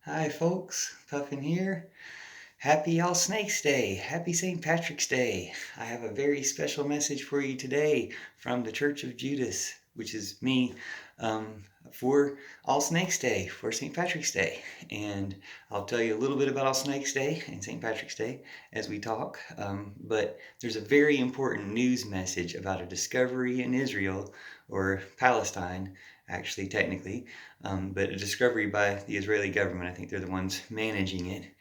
Hi, folks. Puffin here. Happy All Snakes Day. Happy St. Patrick's Day. I have a very special message for you today from the Church of Judas, which is me, for All Snakes Day, for St. Patrick's Day. And I'll tell you a little bit about All Snakes Day and St. Patrick's Day as we talk. But there's a very important news message about a discovery in Israel, or Palestine, actually, technically, but a discovery by the Israeli government. I think they're the ones managing it,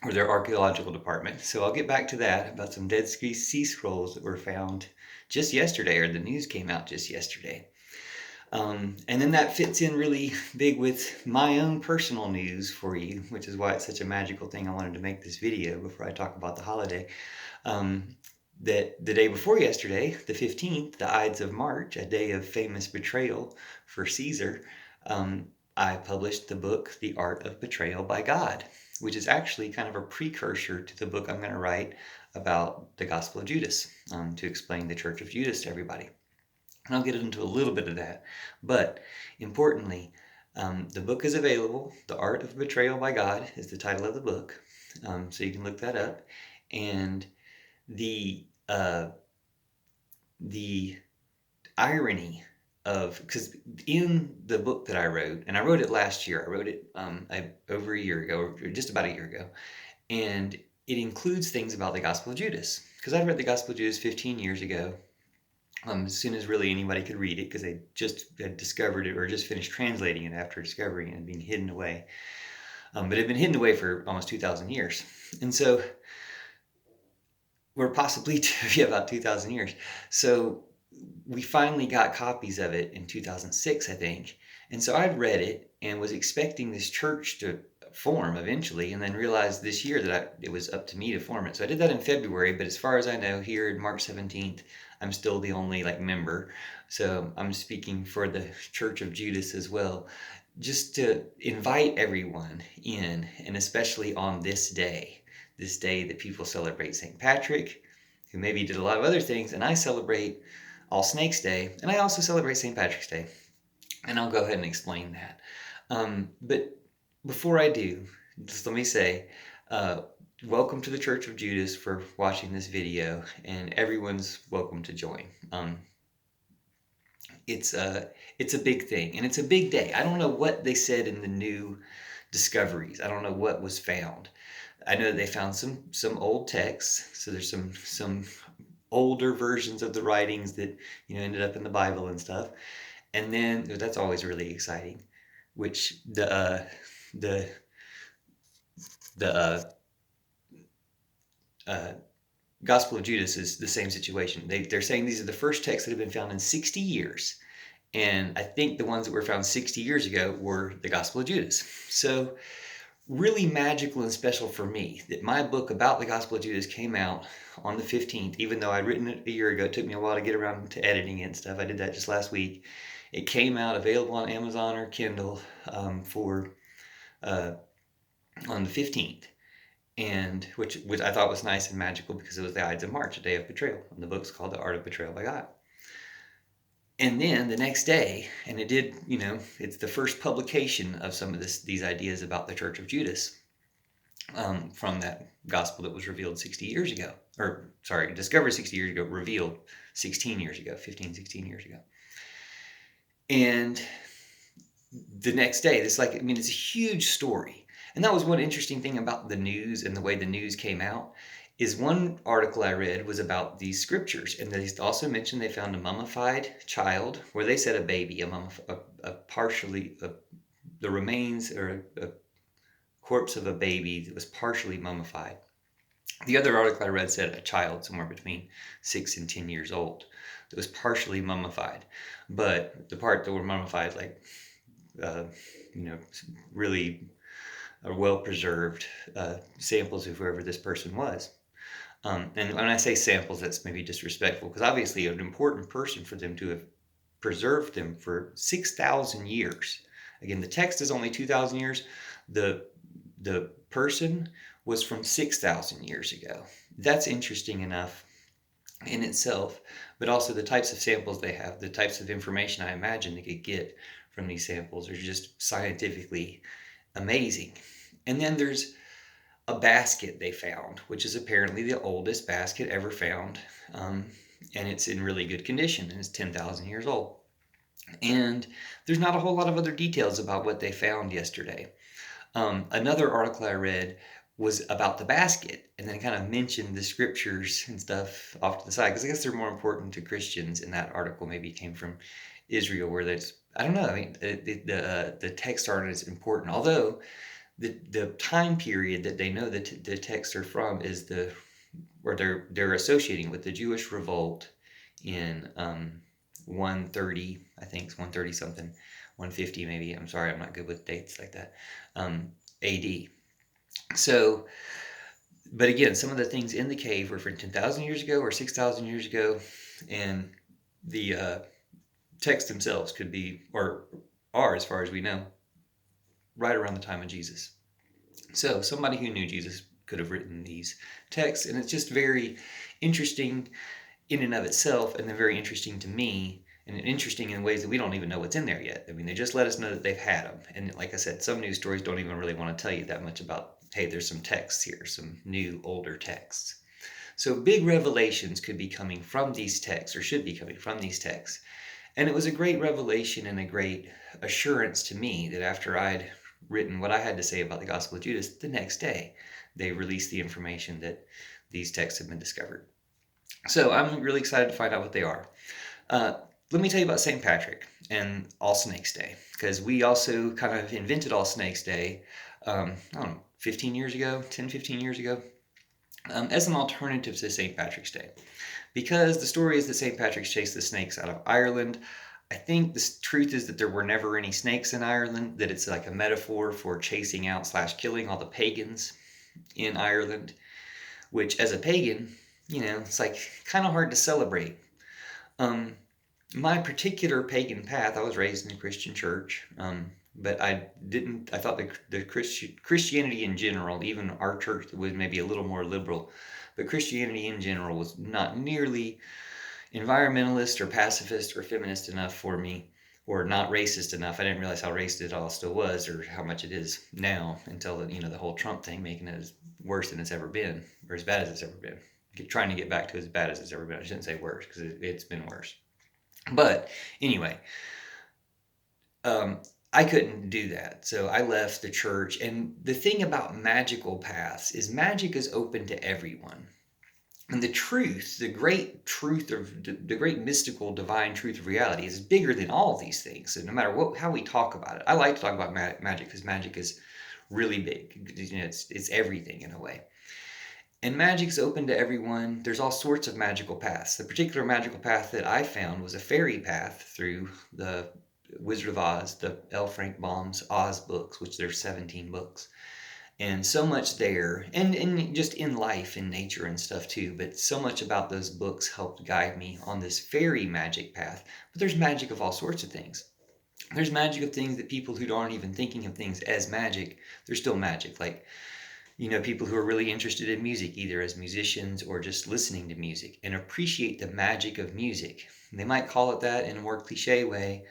or their archaeological department. So I'll get back to that about some Dead Sea Scrolls that were found just yesterday, or the news came out just yesterday. And then that fits in really big with my own personal news for you, which is why it's such a magical thing. I wanted to make this video before I talk about the holiday. That the day before yesterday, the 15th, the Ides of March, a day of famous betrayal for Caesar, I published the book, The Art of Betrayal by God, which is actually kind of a precursor to the book I'm going to write about the Gospel of Judas, to explain the Church of Judas to everybody. And I'll get into a little bit of that. But importantly, the book is available. The Art of Betrayal by God is the title of the book. So you can look that up. And the irony of, because in the book that I wrote, and I wrote it last year, I wrote it over a year ago, or just about a year ago, and it includes things about the Gospel of Judas, because I read the Gospel of Judas 15 years ago, as soon as really anybody could read it, because they just had discovered it or just finished translating it after discovering it and being hidden away. But it had been hidden away for almost 2,000 years. And so, or possibly about 2,000 years. So we finally got copies of it in 2006, I think. And so I'd read it and was expecting this church to form eventually, and then realized this year that it was up to me to form it. So I did that in February, but as far as I know, here in March 17th, I'm still the only member. So I'm speaking for the Church of Judas as well, just to invite everyone in, and especially on this day that people celebrate St. Patrick, who maybe did a lot of other things, and I celebrate All Snakes Day, and I also celebrate St. Patrick's Day, and I'll go ahead and explain that. But before I do, just let me say, welcome to the Church of Judas for watching this video, and everyone's welcome to join. It's a big thing, and it's a big day. I don't know what they said in the new discoveries. I don't know what was found. I know that they found some old texts, so there's some older versions of the writings that ended up in the Bible and stuff. And then that's always really exciting, which the Gospel of Judas is the same situation. They're saying these are the first texts that have been found in 60 years. And I think the ones that were found 60 years ago were the Gospel of Judas. So really magical and special for me that my book about the Gospel of Judas came out on the 15th, even though I'd written it a year ago. It took me a while to get around to editing it and stuff. I did that just last week. It came out available on Amazon or Kindle on the 15th. And which I thought was nice and magical because it was the Ides of March, a day of betrayal. And the book's called The Art of Betrayal by God. And then the next day, and it did, it's the first publication of some of these ideas about the Church of Judas, from that gospel that was revealed 60 years ago. Or, sorry, discovered 60 years ago, revealed 16 years ago, 15, 16 years ago. And the next day, it's a huge story. And that was one interesting thing about the news and the way the news came out, is one article I read was about these scriptures, and they also mentioned they found a mummified child, where they said a baby, the remains or a corpse of a baby that was partially mummified. The other article I read said a child somewhere between 6 and 10 years old that was partially mummified, but the part that were mummified, really well preserved samples of whoever this person was. And when I say samples, that's maybe disrespectful, because obviously an important person for them to have preserved them for 6,000 years. Again, the text is only 2,000 years. The person was from 6,000 years ago. That's interesting enough in itself, but also the types of samples they have, the types of information I imagine they could get from these samples are just scientifically amazing. And then there's a basket they found, which is apparently the oldest basket ever found. And it's in really good condition, and it's 10,000 years old. And there's not a whole lot of other details about what they found yesterday. Another article I read was about the basket, and then kind of mentioned the scriptures and stuff off to the side, because I guess they're more important to Christians. And that article maybe came from Israel, where there's, I don't know, I mean, the text aren't as important, although the time period that they know that the texts are from is or they're associating with the Jewish revolt in 130, I think it's 130 something, 150 maybe. I'm sorry, I'm not good with dates like that. AD. So, but again, some of the things in the cave were from 10,000 years ago or 6,000 years ago, and the texts themselves could be, or are, as far as we know, right around the time of Jesus. So somebody who knew Jesus could have written these texts, and it's just very interesting in and of itself, and then very interesting to me, and interesting in ways that we don't even know what's in there yet. I mean, they just let us know that they've had them. And like I said, some news stories don't even really want to tell you that much about, hey, there's some texts here, some new, older texts. So big revelations could be coming from these texts, or should be coming from these texts. And it was a great revelation and a great assurance to me that after I'd written what I had to say about the Gospel of Judas, the next day they released the information that these texts have been discovered. So I'm really excited to find out what they are. Let me tell you about St. Patrick and All Snakes Day, because we also kind of invented All Snakes Day, I don't know, 15 years ago, 10, 15 years ago, as an alternative to St. Patrick's Day. Because the story is that St. Patrick chased the snakes out of Ireland. I think the truth is that there were never any snakes in Ireland, that it's like a metaphor for chasing out / killing all the pagans in Ireland, which as a pagan, it's like kind of hard to celebrate. My particular pagan path, I was raised in a Christian church, but I thought the Christianity in general, even our church was maybe a little more liberal, but Christianity in general was not nearly environmentalist or pacifist or feminist enough for me, or not racist enough. I didn't realize how racist it all still was, or how much it is now, until the whole Trump thing, making it as worse than it's ever been, or as bad as it's ever been. Trying to get back to as bad as it's ever been. I shouldn't say worse, because it's been worse. But anyway, I couldn't do that, so I left the church. And the thing about magical paths is magic is open to everyone. And the truth, the great truth of the great mystical divine truth of reality is bigger than all of these things. So no matter how we talk about it, I like to talk about magic because magic is really big. It's everything in a way. And magic's open to everyone. There's all sorts of magical paths. The particular magical path that I found was a fairy path through the Wizard of Oz, the L. Frank Baum's Oz books, which there's 17 books. And so much there, and just in life, in nature and stuff too, but so much about those books helped guide me on this fairy magic path. But there's magic of all sorts of things. There's magic of things that people who aren't even thinking of things as magic, they're still magic. Like, people who are really interested in music, either as musicians or just listening to music, and appreciate the magic of music. They might call it that in a more cliche way,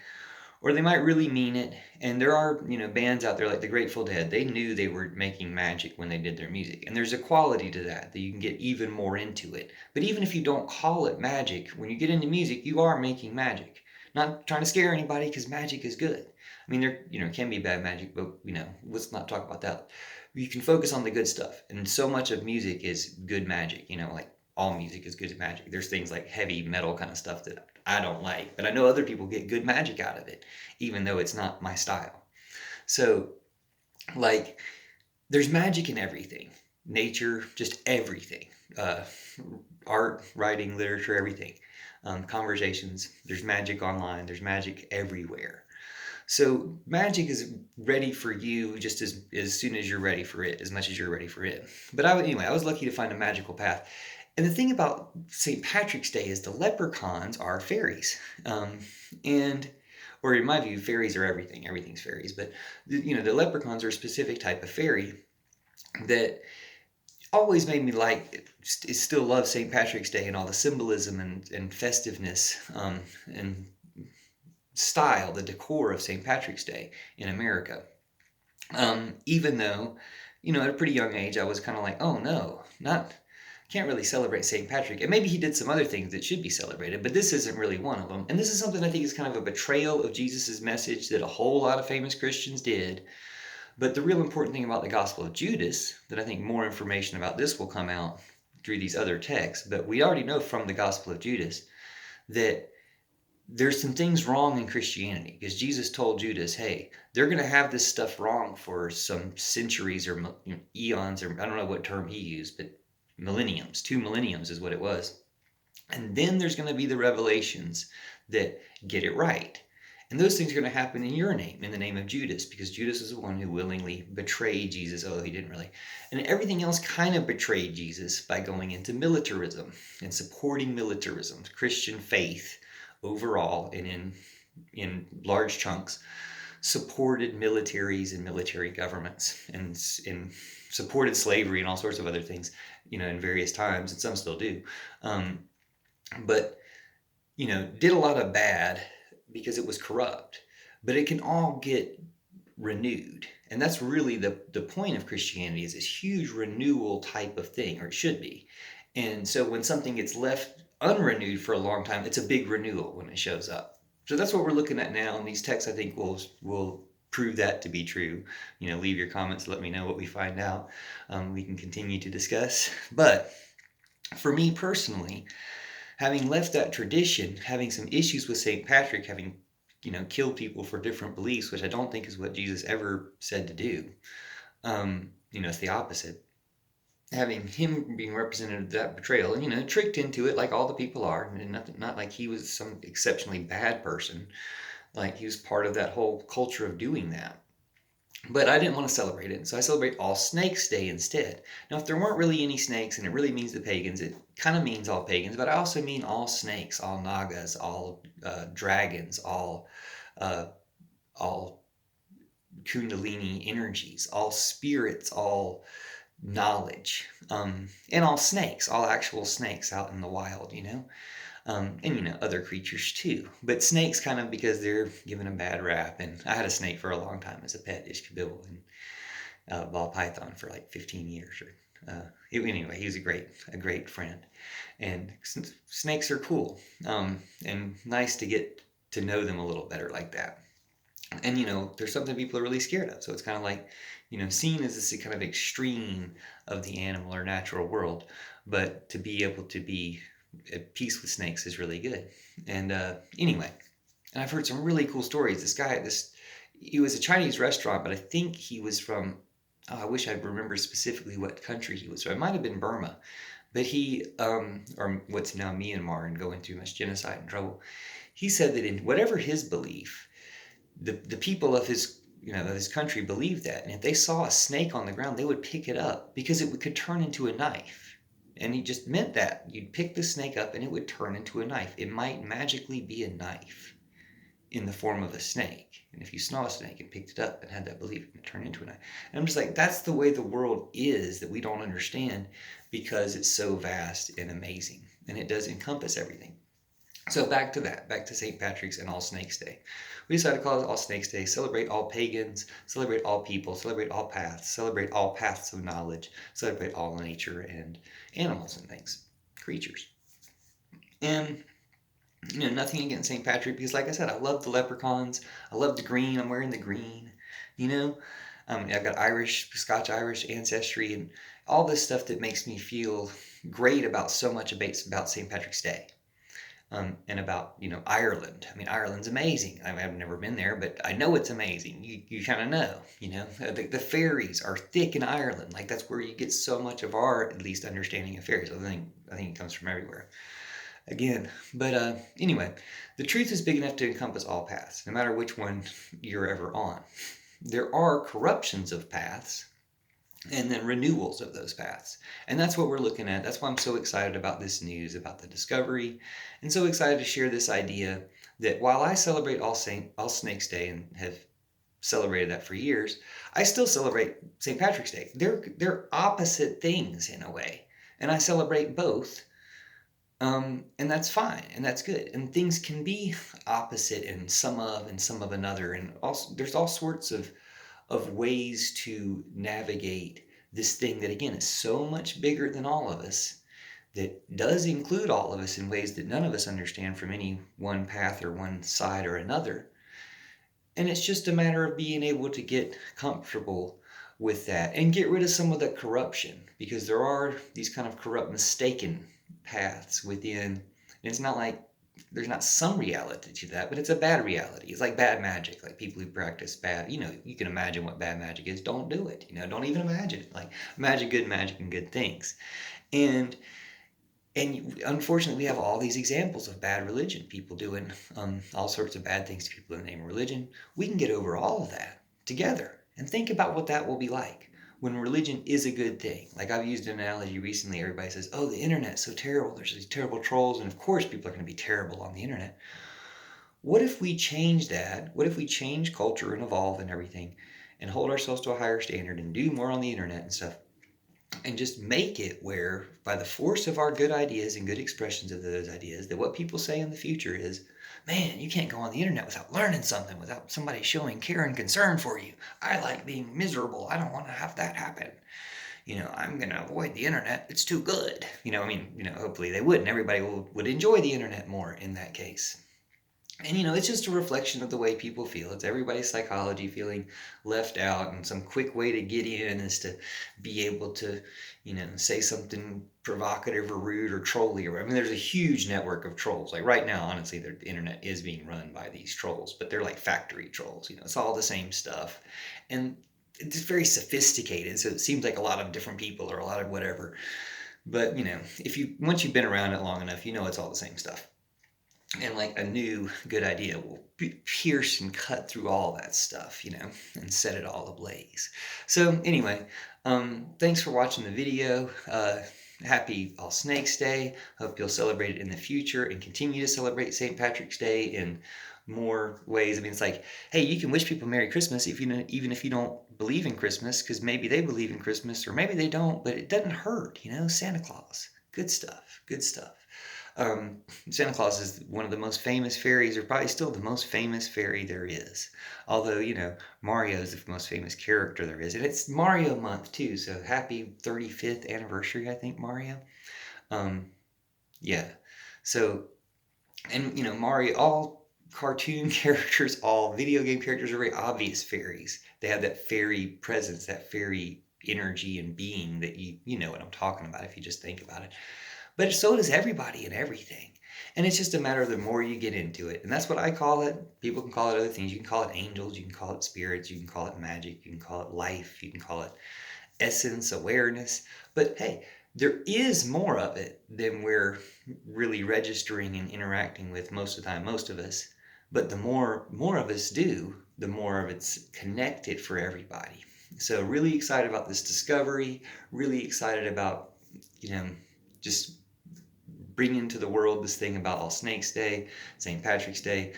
or they might really mean it. And there are, bands out there like the Grateful Dead. They knew they were making magic when they did their music. And there's a quality to that you can get even more into it. But even if you don't call it magic, when you get into music, you are making magic. Not trying to scare anybody, because magic is good. I mean, there, can be bad magic, but, let's not talk about that. You can focus on the good stuff. And so much of music is good magic, like all music is good magic. There's things like heavy metal kind of stuff that I don't like, but I know other people get good magic out of it, even though it's not my style. So, there's magic in everything. Nature, just everything. Art, writing, literature, everything. Conversations, there's magic online, there's magic everywhere. So magic is ready for you just as soon as you're ready for it, as much as you're ready for it. But I was lucky to find a magical path. And the thing about St. Patrick's Day is the leprechauns are fairies. Or in my view, fairies are everything. Everything's fairies. But, the leprechauns are a specific type of fairy that always made me still love St. Patrick's Day and all the symbolism and festiveness and style, the decor of St. Patrick's Day in America. Even though, at a pretty young age, I was kind of like, oh no, can't really celebrate St. Patrick. And maybe he did some other things that should be celebrated, but this isn't really one of them. And this is something I think is kind of a betrayal of Jesus's message that a whole lot of famous Christians did. But the real important thing about the Gospel of Judas, that I think more information about this will come out through these other texts, but we already know from the Gospel of Judas that there's some things wrong in Christianity, because Jesus told Judas, hey, they're going to have this stuff wrong for some centuries or eons, or I don't know what term he used, but millenniums, 2 millenniums is what it was. And then there's going to be the revelations that get it right. And those things are going to happen in your name, in the name of Judas, because Judas was the one who willingly betrayed Jesus, although he didn't really. And everything else kind of betrayed Jesus by going into militarism and supporting militarism, Christian faith overall, and in large chunks, supported militaries and military governments, and supported slavery and all sorts of other things, in various times, and some still do. But did a lot of bad because it was corrupt. But it can all get renewed. And that's really the point of Christianity, is this huge renewal type of thing, or it should be. And so when something gets left unrenewed for a long time, it's a big renewal when it shows up. So that's what we're looking at now, and these texts I think will prove that to be true. Leave your comments, let me know what we find out. We can continue to discuss. But for me personally, having left that tradition, having some issues with St. Patrick, having killed people for different beliefs, which I don't think is what Jesus ever said to do. It's the opposite. Having him being representative of that betrayal, and tricked into it like all the people are, and not like he was some exceptionally bad person, like he was part of that whole culture of doing that. But I didn't want to celebrate it, so I celebrate All Snakes Day instead. Now, if there weren't really any snakes, and it really means the pagans, it kind of means all pagans, but I also mean all snakes, all nagas, all dragons, all kundalini energies, all spirits, all knowledge, and all snakes, all actual snakes out in the wild, and other creatures too. But snakes kind of because they're given a bad rap, and I had a snake for a long time as a pet, Ishkabil, and ball python for like 15 years. Anyway, he was a great friend, and snakes are cool, and nice to get to know them a little better like that. And there's something people are really scared of, so it's kind of like seen as this kind of extreme of the animal or natural world, but to be able to be at peace with snakes is really good. And anyway, and I've heard some really cool stories. He was a Chinese restaurant, but I think he was from, I wish I remember specifically what country he was from. It might have been Burma, but he, or what's now Myanmar, and going through much genocide and trouble. He said that in whatever his belief, the people of his country believed that, and if they saw a snake on the ground, they would pick it up because it could turn into a knife. And he just meant that you'd pick the snake up and it would turn into a knife. It might magically be a knife in the form of a snake. And if you saw a snake and picked it up and had that belief, it would turn into a knife. And I'm just like, that's the way the world is, that we don't understand, because it's so vast and amazing, and it does encompass everything. So back to St. Patrick's and All Snakes Day. We decided to call it All Snakes Day, celebrate all pagans, celebrate all people, celebrate all paths, celebrate all paths of knowledge, celebrate all nature and animals and things, creatures. And, nothing against St. Patrick, because like I said, I love the leprechauns, I love the green, I'm wearing the green, I've got Scotch-Irish ancestry, and all this stuff that makes me feel great about so much about St. Patrick's Day. And about, Ireland. I mean, Ireland's amazing. I've never been there, but I know it's amazing. You kind of know, The fairies are thick in Ireland. Like, that's where you get so much of our, at least, understanding of fairies. I think it comes from everywhere. Again, but anyway, the truth is big enough to encompass all paths, no matter which one you're ever on. There are corruptions of paths, and then renewals of those paths. And that's what we're looking at. That's why I'm so excited about this news, about the discovery, and so excited to share this idea that while I celebrate All Snakes Day and have celebrated that for years, I still celebrate St. Patrick's Day. They're opposite things in a way, and I celebrate both, and that's fine, and that's good. And things can be opposite in some of another, and also there's all sorts of of ways to navigate this thing that, again, is so much bigger than all of us, that does include all of us in ways that none of us understand from any one path or one side or another. And it's just a matter of being able to get comfortable with that and get rid of some of the corruption, because there are these kind of corrupt, mistaken paths within. And it's not like there's not some reality to that, but it's a bad reality. It's like bad magic, like people who practice bad, you can imagine what bad magic is. Don't do it. Don't even imagine it. Like, imagine good magic and good things. And unfortunately, we have all these examples of bad religion, people doing all sorts of bad things to people in the name of religion. We can get over all of that together and think about what that will be like when religion is a good thing. Like, I've used an analogy recently. Everybody says, oh, the internet's so terrible. There's these terrible trolls. And of course, people are going to be terrible on the internet. What if we change that? What if we change culture and evolve and everything and hold ourselves to a higher standard and do more on the internet and stuff? And just make it where, by the force of our good ideas and good expressions of those ideas, that what people say in the future is, man, you can't go on the internet without learning something, without somebody showing care and concern for you. I like being miserable. I don't want to have that happen. I'm going to avoid the internet. It's too good. Hopefully they would, and everybody would enjoy the internet more in that case. And, it's just a reflection of the way people feel. It's everybody's psychology feeling left out. And some quick way to get in is to be able to, say something provocative or rude or trolly. There's a huge network of trolls. Like right now, honestly, the internet is being run by these trolls. But they're like factory trolls. It's all the same stuff. And it's very sophisticated. So it seems like a lot of different people or a lot of whatever. But, once you've been around it long enough, it's all the same stuff. And like a new good idea will pierce and cut through all that stuff, and set it all ablaze. So anyway, thanks for watching the video. Happy All Snakes Day. Hope you'll celebrate it in the future and continue to celebrate St. Patrick's Day in more ways. It's like, hey, you can wish people Merry Christmas even if you don't believe in Christmas, because maybe they believe in Christmas or maybe they don't, but it doesn't hurt, Santa Claus. Good stuff. Good stuff. Santa Claus is one of the most famous fairies, or probably still the most famous fairy there is. Although, Mario is the most famous character there is. And it's Mario month, too. So happy 35th anniversary, I think, Mario. Yeah. So, and, Mario, all cartoon characters, all video game characters are very obvious fairies. They have that fairy presence, that fairy energy and being that you know what I'm talking about if you just think about it. But so does everybody and everything. And it's just a matter of the more you get into it. And that's what I call it. People can call it other things. You can call it angels. You can call it spirits. You can call it magic. You can call it life. You can call it essence, awareness. But hey, there is more of it than we're really registering and interacting with most of the time, most of us. But the more of us do, the more of it's connected for everybody. So really excited about this discovery. Really excited about, just bring into the world this thing about All Snakes Day, St. Patrick's Day.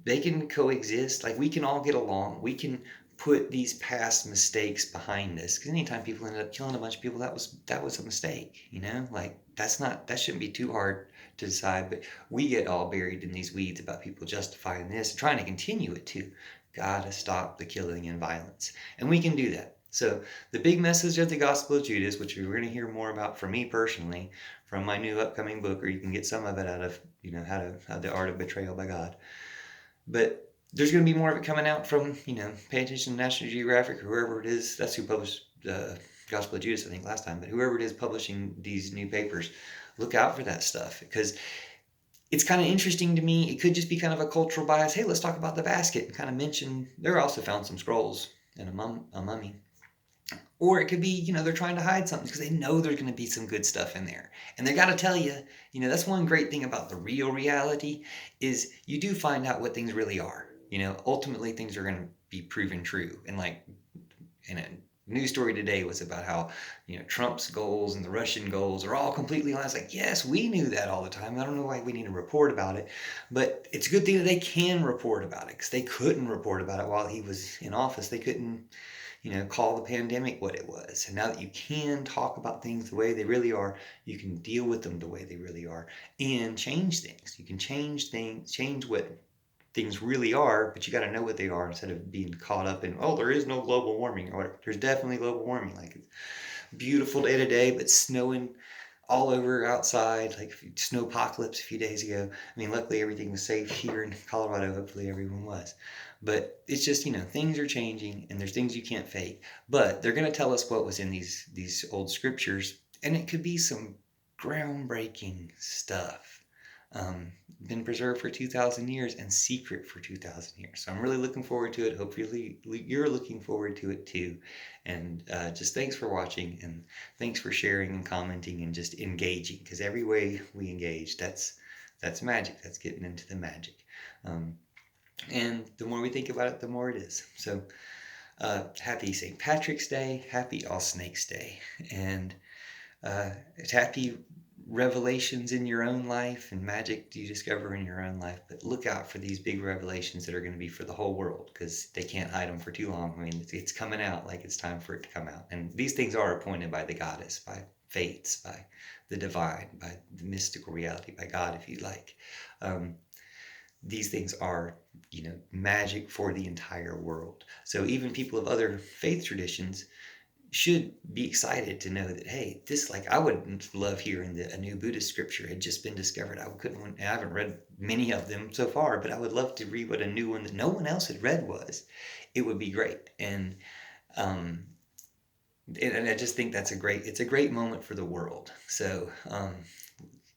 They can coexist. Like, we can all get along. We can put these past mistakes behind us. Because anytime people ended up killing a bunch of people, that was a mistake. Like, that shouldn't be too hard to decide. But we get all buried in these weeds about people justifying this and trying to continue it too. Gotta stop the killing and violence. And we can do that. So the big message of the Gospel of Judas, which we're going to hear more about from me personally, from my new upcoming book, or you can get some of it out of, how the art of betrayal by God. But there's going to be more of it coming out from, pay attention to National Geographic or whoever it is. That's who published the Gospel of Judas, I think, last time. But whoever it is publishing these new papers, look out for that stuff, because it's kind of interesting to me. It could just be kind of a cultural bias. Hey, let's talk about the basket and kind of mention, they're also found some scrolls and a mummy. Or it could be, they're trying to hide something because they know there's going to be some good stuff in there. And they got to tell you, that's one great thing about the real reality is you do find out what things really are. Ultimately things are going to be proven true. And like in a news story today was about how, Trump's goals and the Russian goals are all completely aligned. It's like, yes, we knew that all the time. I don't know why we need to report about it. But it's a good thing that they can report about it, because they couldn't report about it while he was in office. They couldn't call the pandemic what it was. And now that you can talk about things the way they really are, you can deal with them the way they really are and change things. You can change things, change what things really are, but you got to know what they are instead of being caught up in, oh, there is no global warming or whatever. There's definitely global warming. Like, it's a beautiful day today, but snowing all over outside, like snowpocalypse a few days ago. I mean, luckily everything was safe here in Colorado. Hopefully everyone was. But it's just, things are changing and there's things you can't fake. But they're going to tell us what was in these old scriptures, and it could be some groundbreaking stuff. Been preserved for 2,000 years and secret for 2,000 years. So I'm really looking forward to it. Hopefully you're looking forward to it too. And just thanks for watching, and thanks for sharing and commenting and just engaging, because every way we engage, that's magic. That's getting into the magic. And the more we think about it, the more it is. So happy St. Patrick's Day, happy All Snakes Day, and happy revelations in your own life and magic you discover in your own life. But look out for these big revelations that are going to be for the whole world, because they can't hide them for too long. I mean, it's coming out like it's time for it to come out. And these things are appointed by the goddess, by fates, by the divine, by the mystical reality, by God, if you like. These things are, magic for the entire world. So even people of other faith traditions should be excited to know that, hey, this, like, I would love hearing that a new Buddhist scripture had just been discovered. I haven't read many of them so far, but I would love to read what a new one that no one else had read was. It would be great. And I just think it's a great moment for the world. So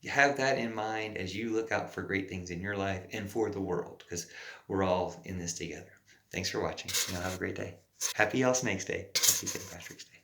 have that in mind as you look out for great things in your life and for the world, because we're all in this together. Thanks for watching. Have a great day. Happy All Snakes Day. Happy St. Patrick's Day.